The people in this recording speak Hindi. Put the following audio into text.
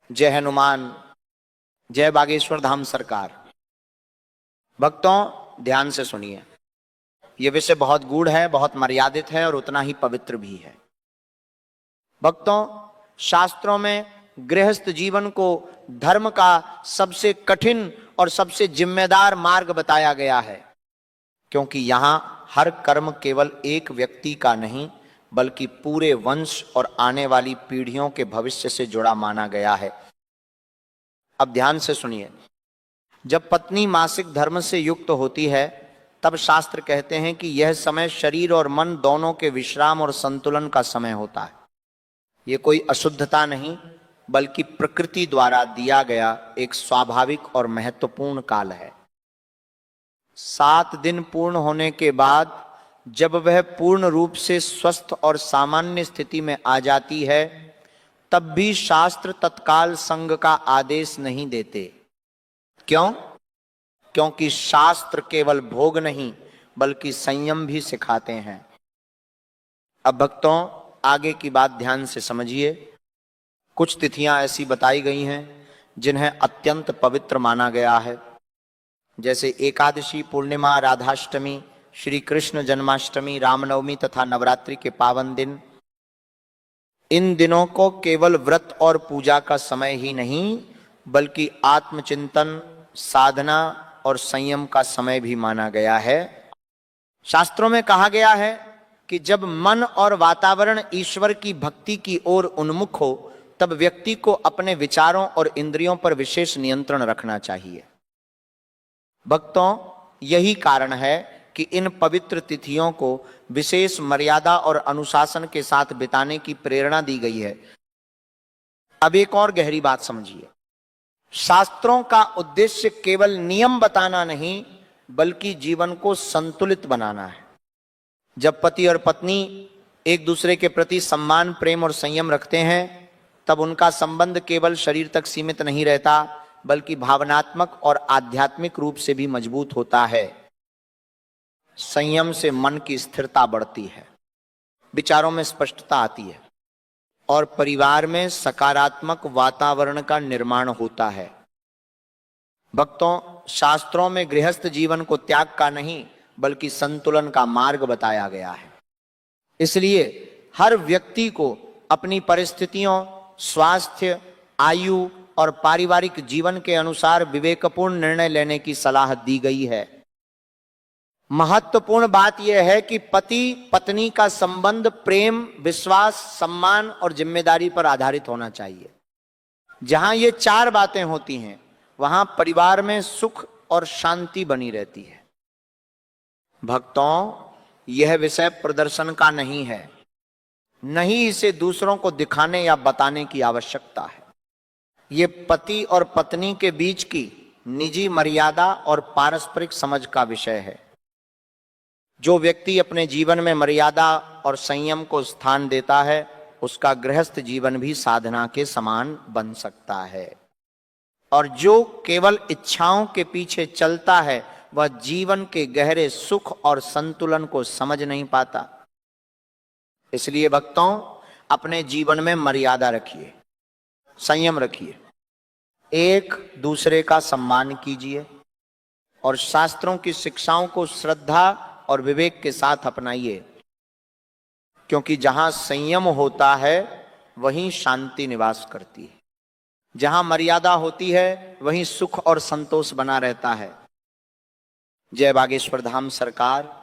जय हनुमान, जय बागेश्वर धाम सरकार। भक्तों ध्यान से सुनिए, यह विषय बहुत गूढ़ है, बहुत मर्यादित है और उतना ही पवित्र भी है। भक्तों, शास्त्रों में गृहस्थ जीवन को धर्म का सबसे कठिन और सबसे जिम्मेदार मार्ग बताया गया है, क्योंकि यहां हर कर्म केवल एक व्यक्ति का नहीं बल्कि पूरे वंश और आने वाली पीढ़ियों के भविष्य से जुड़ा माना गया है। अब ध्यान से सुनिए, जब पत्नी मासिक धर्म से युक्त होती है तब शास्त्र कहते हैं कि यह समय शरीर और मन दोनों के विश्राम और संतुलन का समय होता है। यह कोई अशुद्धता नहीं बल्कि प्रकृति द्वारा दिया गया एक स्वाभाविक और महत्वपूर्ण काल है। 7 दिन पूर्ण होने के बाद जब वह पूर्ण रूप से स्वस्थ और सामान्य स्थिति में आ जाती है तब भी शास्त्र तत्काल संग का आदेश नहीं देते। क्यों? क्योंकि शास्त्र केवल भोग नहीं बल्कि संयम भी सिखाते हैं। अब भक्तों आगे की बात ध्यान से समझिए। कुछ तिथियां ऐसी बताई गई हैं जिन्हें अत्यंत पवित्र माना गया है, जैसे एकादशी, पूर्णिमा, राधाष्टमी, श्री कृष्ण जन्माष्टमी, रामनवमी तथा नवरात्रि के पावन दिन। इन दिनों को केवल व्रत और पूजा का समय ही नहीं बल्कि आत्मचिंतन, साधना और संयम का समय भी माना गया है। शास्त्रों में कहा गया है कि जब मन और वातावरण ईश्वर की भक्ति की ओर उन्मुख हो तब व्यक्ति को अपने विचारों और इंद्रियों पर विशेष नियंत्रण रखना चाहिए। भक्तों, यही कारण है कि इन पवित्र तिथियों को विशेष मर्यादा और अनुशासन के साथ बिताने की प्रेरणा दी गई है। अब एक और गहरी बात समझिए, शास्त्रों का उद्देश्य केवल नियम बताना नहीं बल्कि जीवन को संतुलित बनाना है। जब पति और पत्नी एक दूसरे के प्रति सम्मान, प्रेम और संयम रखते हैं तब उनका संबंध केवल शरीर तक सीमित नहीं रहता बल्कि भावनात्मक और आध्यात्मिक रूप से भी मजबूत होता है। संयम से मन की स्थिरता बढ़ती है, विचारों में स्पष्टता आती है और परिवार में सकारात्मक वातावरण का निर्माण होता है। भक्तों, शास्त्रों में गृहस्थ जीवन को त्याग का नहीं बल्कि संतुलन का मार्ग बताया गया है। इसलिए हर व्यक्ति को अपनी परिस्थितियों, स्वास्थ्य, आयु और पारिवारिक जीवन के अनुसार विवेकपूर्ण निर्णय लेने की सलाह दी गई है। महत्वपूर्ण बात यह है कि पति पत्नी का संबंध प्रेम, विश्वास, सम्मान और जिम्मेदारी पर आधारित होना चाहिए। जहां ये 4 बातें होती हैं वहां परिवार में सुख और शांति बनी रहती है। भक्तों, यह विषय प्रदर्शन का नहीं है, नहीं इसे दूसरों को दिखाने या बताने की आवश्यकता है। ये पति और पत्नी के बीच की निजी मर्यादा और पारस्परिक समझ का विषय है। जो व्यक्ति अपने जीवन में मर्यादा और संयम को स्थान देता है उसका गृहस्थ जीवन भी साधना के समान बन सकता है, और जो केवल इच्छाओं के पीछे चलता है वह जीवन के गहरे सुख और संतुलन को समझ नहीं पाता। इसलिए भक्तों, अपने जीवन में मर्यादा रखिए, संयम रखिए, एक दूसरे का सम्मान कीजिए और शास्त्रों की शिक्षाओं को श्रद्धा और विवेक के साथ अपनाइए, क्योंकि जहां संयम होता है वहीं शांति निवास करती है। जहां मर्यादा होती है वहीं सुख और संतोष बना रहता है। जय बागेश्वर धाम सरकार।